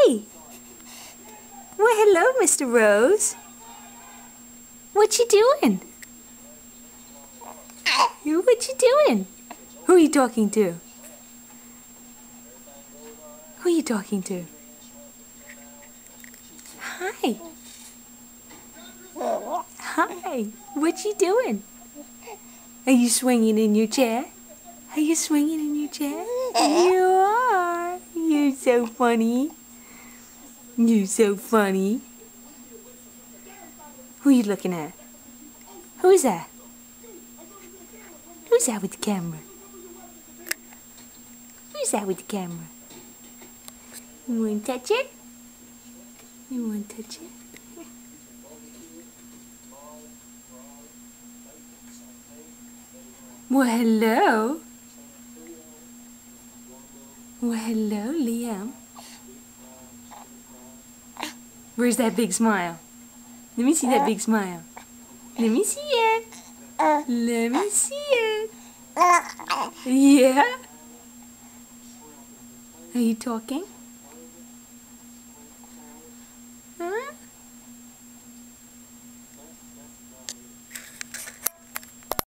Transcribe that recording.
Hey! Well, hello, Mr. Rose. What you doing? What you doing? Who are you talking to? Who are you talking to? Hi. Hi. What you doing? Are you swinging in your chair? Are you swinging in your chair? You are. You're so funny. You're so funny. Who are you looking at? Who is that? Who's that with the camera? Who's that with the camera? You want to touch it? You want to touch it? Well, hello. Well, hello, Liam. Where's that big smile? Let me see that big smile. Let me see it. Let me see it. Yeah? Are you talking?